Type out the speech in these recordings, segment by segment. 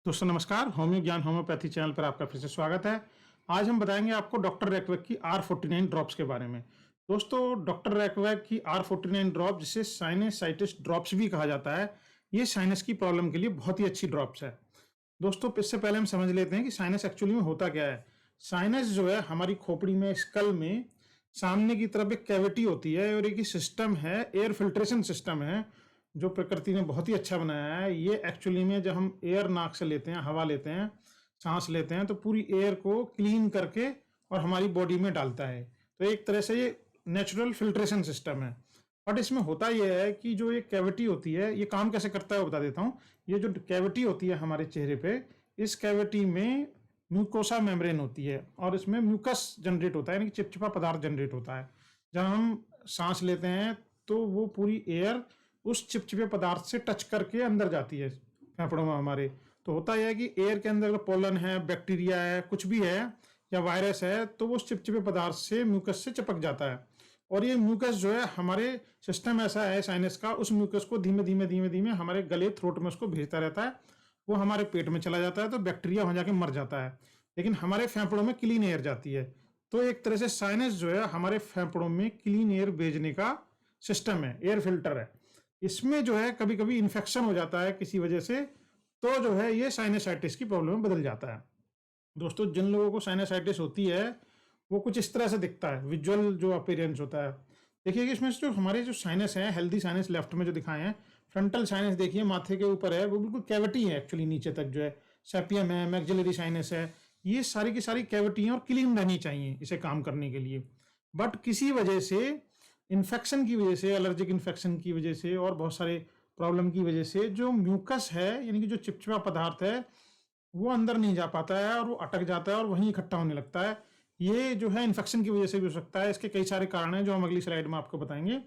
दोस्तों नमस्कार, होम्यो ज्ञान होम्योपैथी चैनल पर आपका फिर से स्वागत है। आज हम बताएंगे आपको डॉक्टर रैकवैक की R49 ड्रॉप्स के बारे में। दोस्तों डॉक्टर रैकवैक की R49 ड्रॉप जिसे साइनसाइटिस ड्रॉप्स भी कहा जाता है, ये साइनस की प्रॉब्लम के लिए बहुत ही अच्छी ड्रॉप्स है। दोस्तों इससे पहले हम समझ लेते हैं कि साइनस एक्चुअली में होता क्या है। साइनस जो है हमारी खोपड़ी में, स्कल में सामने की तरफ एक कैविटी होती है और एक सिस्टम है, एयर फिल्ट्रेशन सिस्टम है जो प्रकृति ने बहुत ही अच्छा बनाया है। ये एक्चुअली में जब हम एयर नाक से लेते हैं, हवा लेते हैं, सांस लेते हैं तो पूरी एयर को क्लीन करके और हमारी बॉडी में डालता है। तो एक तरह से ये नेचुरल फिल्ट्रेशन सिस्टम है। बट इसमें होता यह है कि जो ये कैविटी होती है, ये काम कैसे करता है वो बता देता हूँ। ये जो कैविटी होती है हमारे चेहरे पे, इस कैविटी में म्यूकोसा मेम्ब्रेन होती है और इसमें म्यूकस जनरेट होता है, यानी कि चिपचिपा पदार्थ जनरेट होता है। जब हम सांस लेते हैं तो वो पूरी एयर उस चिपचिपे पदार्थ से टच करके अंदर जाती है फेफड़ों में हमारे। तो होता यह है कि एयर के अंदर अगर पोलन है, बैक्टीरिया है, कुछ भी है या वायरस है, तो वो उस चिपचिपे पदार्थ से म्यूकस से चिपक जाता है। और ये म्यूकस जो है, हमारे सिस्टम ऐसा है साइनस का, उस म्यूकस को धीमे धीमे धीमे धीमे हमारे गले, थ्रोट में उसको भेजता रहता है। वो हमारे पेट में चला जाता है तो बैक्टीरिया हो जाके मर जाता है, लेकिन हमारे फेफड़ों में क्लीन एयर जाती है। तो एक तरह से साइनस जो है हमारे फेफड़ों में क्लीन एयर भेजने का सिस्टम है, एयर फिल्टर है। इसमें जो है कभी कभी इन्फेक्शन हो जाता है किसी वजह से, तो जो है ये साइनसाइटिस की प्रॉब्लम में बदल जाता है। दोस्तों जिन लोगों को साइनसाइटिस होती है वो कुछ इस तरह से दिखता है, विजुअल जो अपीयरेंस होता है। देखिए कि इसमें जो हमारे जो साइनस है, हेल्दी साइनस लेफ्ट में जो दिखाए हैं, फ्रंटल साइनस देखिए माथे के ऊपर है, वो बिल्कुल कैविटी है एक्चुअली नीचे तक जो है। सेपियम है, मैक्सिलरी साइनस है, ये सारी की सारी कैविटी हैं और क्लीन रहनी चाहिए इसे काम करने के लिए। बट किसी वजह से, इन्फेक्शन की वजह से, एलर्जिक इन्फेक्शन की वजह से और बहुत सारे प्रॉब्लम की वजह से जो म्यूकस है, यानी कि जो चिपचिपा पदार्थ है, वो अंदर नहीं जा पाता है और वो अटक जाता है और वहीं इकट्ठा होने लगता है। ये जो है इन्फेक्शन की वजह से भी हो सकता है। इसके कई सारे कारण हैं जो हम अगली स्लाइड में आपको बताएंगे।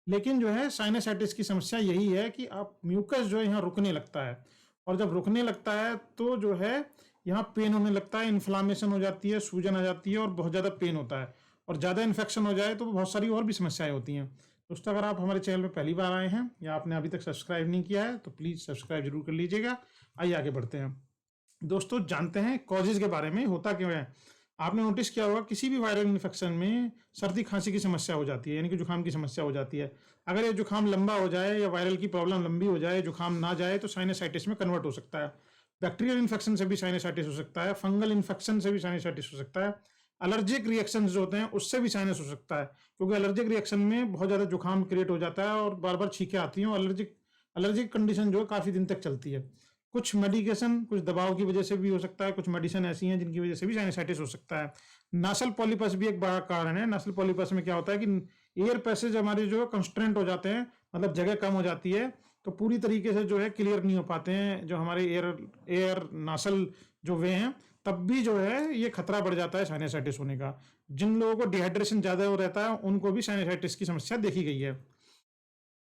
लेकिन जो है साइनसाइटिस की समस्या यही है कि आप म्यूकस जो है यहाँ रुकने लगता है, और जब रुकने लगता है तो जो है यहाँ पेन होने लगता है, इन्फ्लामेशन हो जाती है, सूजन आ जाती है और बहुत ज़्यादा पेन होता है। और ज़्यादा इन्फेक्शन हो जाए तो बहुत सारी और भी समस्याएं होती हैं। दोस्तों अगर आप हमारे चैनल में पहली बार आए हैं या आपने अभी तक सब्सक्राइब नहीं किया है तो प्लीज़ सब्सक्राइब जरूर कर लीजिएगा। आइए आगे बढ़ते हैं। दोस्तों जानते हैं कॉजेज के बारे में, होता क्यों है। आपने नोटिस किया होगा किसी भी वायरल इन्फेक्शन में सर्दी खांसी की समस्या हो जाती है, यानी कि जुकाम की समस्या हो जाती है। अगर ये जुकाम लंबा हो जाए या वायरल की प्रॉब्लम लंबी हो जाए, जुकाम ना जाए, तो साइनसाइटिस में कन्वर्ट हो सकता है। बैक्टीरियल इन्फेक्शन से भी साइनसाइटिस हो सकता है, फंगल इन्फेक्शन से भी साइनसाइटिस हो सकता है, एलर्जिक रिएक्शन जो होते हैं उससे भी साइनस हो सकता है। क्योंकि एलर्जिक रिएक्शन में बहुत ज़्यादा जुकाम क्रिएट हो जाता है और बार बार छींकें आती हैं और एलर्जिक कंडीशन जो है काफ़ी दिन तक चलती है। कुछ मेडिकेशन, कुछ दबाव की वजह से भी हो सकता है, कुछ मेडिसिन ऐसी हैं जिनकी वजह से भी साइनसाइटिस हो सकता है। नासल पॉलीपस भी एक बड़ा कारण है। नासल पॉलीपस में क्या होता है कि एयर पैसेज हमारे जो कंस्ट्रेंट हो जाते हैं, मतलब जगह कम हो जाती है, तो पूरी तरीके से जो है क्लियर नहीं हो पाते हैं जो हमारे एयर नासल जो वे हैं, तब भी जो है ये खतरा बढ़ जाता है साइनसाइटिस होने का। जिन लोगों को डिहाइड्रेशन ज़्यादा हो रहता है उनको भी साइनसाइटिस की समस्या देखी गई है।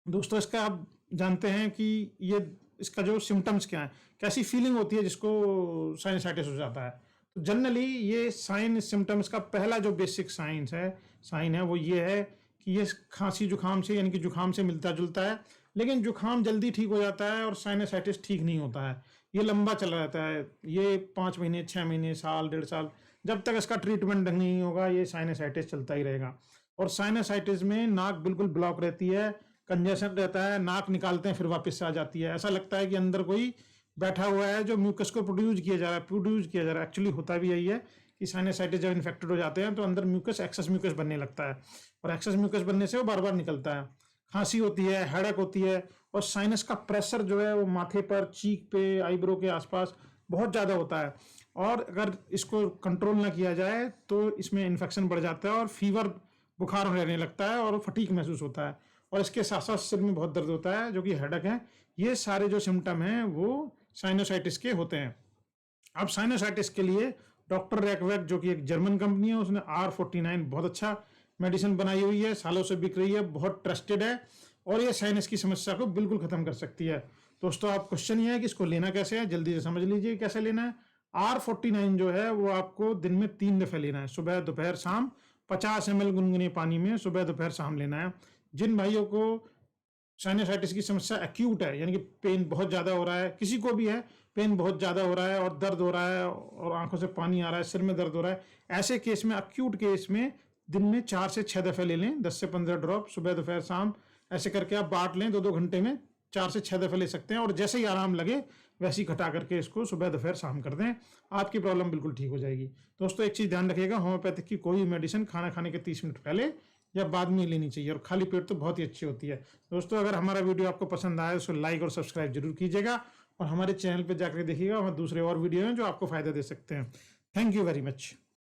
दोस्तों इसका आप जानते हैं कि ये इसका जो सिम्टम्स क्या है, कैसी फीलिंग होती है जिसको साइनसाइटिस हो जाता है। तो जनरली ये साइन सिम्टम्स का पहला जो बेसिक साइन है वो ये है कि ये खांसी जुकाम से, यानी कि जुकाम से मिलता जुलता है, लेकिन जुकाम जल्दी ठीक हो जाता है और साइनसाइटिस ठीक नहीं होता है। ये लंबा चला रहता है, ये 5 महीने, 6 महीने, साल, 1.5 साल, जब तक इसका ट्रीटमेंट ढंग नहीं होगा ये साइनसाइटिस चलता ही रहेगा। और साइनसाइटिस में नाक बिल्कुल ब्लॉक रहती है, कंजेशन रहता है, नाक निकालते हैं फिर वापस से आ जाती है। ऐसा लगता है कि अंदर कोई बैठा हुआ है जो म्यूकस को प्रोड्यूस किया जा रहा है। एक्चुअली होता भी यही है कि साइनसाइटिस जब इन्फेक्टेड हो जाते हैं तो अंदर म्यूकस, एक्सेस म्यूकस बनने लगता है, और एक्सेस म्यूकस बनने से वो बार बार निकलता है। खांसी होती है, हेडेक होती है, और साइनस का प्रेशर जो है वो माथे पर, चीक पे, आईब्रो के आसपास बहुत ज़्यादा होता है। और अगर इसको कंट्रोल ना किया जाए तो इसमें इन्फेक्शन बढ़ जाता है और फीवर, बुखार रहने लगता है और फटीक महसूस होता है। और इसके साथ साथ सिर में बहुत दर्द होता है जो कि हेडेक है। ये सारे जो सिम्टम हैं वो साइनोसाइटिस के होते हैं। अब साइनोसाइटिस के लिए डॉक्टर रैकवैक, जो कि एक जर्मन कंपनी है, उसने R49 बहुत अच्छा मेडिसिन बनाई हुई है, सालों से बिक रही है, बहुत ट्रस्टेड है और ये साइनस की समस्या को बिल्कुल खत्म कर सकती है। दोस्तों आप क्वेश्चन ये है कि इसको लेना कैसे है, जल्दी से समझ लीजिए कैसे लेना है। R49 जो है वो आपको दिन में 3 दफे लेना है, सुबह दोपहर शाम। 50 ml गुनगुने पानी में सुबह दोपहर शाम लेना है। जिन भाइयों को साइनसाइटिस की समस्या एक्यूट है, यानी कि पेन बहुत ज़्यादा हो रहा है, किसी को भी है, पेन बहुत ज़्यादा हो रहा है और दर्द हो रहा है और आंखों से पानी आ रहा है, सिर में दर्द हो रहा है, ऐसे केस में, एक्यूट केस में दिन में 4 से 6 दफ़े ले लें, 10 से 15 ड्रॉप, सुबह दोपहर शाम, ऐसे करके आप बांट लें, 2-2 घंटे में 4 से 6 दफ़े ले सकते हैं और जैसे ही आराम लगे वैसे ही घटा करके इसको सुबह दोपहर शाम कर दें, आपकी प्रॉब्लम बिल्कुल ठीक हो जाएगी। दोस्तों एक चीज़ ध्यान रखिएगा, होम्योपैथिक की कोई मेडिसिन खाना खाने के 30 मिनट पहले या बाद में लेनी चाहिए, और खाली पेट तो बहुत ही अच्छी होती है। दोस्तों अगर हमारा वीडियो आपको पसंद आए तो लाइक और सब्सक्राइब जरूर कीजिएगा और हमारे चैनल पर जाकर देखिएगा, वहाँ दूसरे और वीडियो हैं जो आपको फायदा दे सकते हैं। Thank you very much.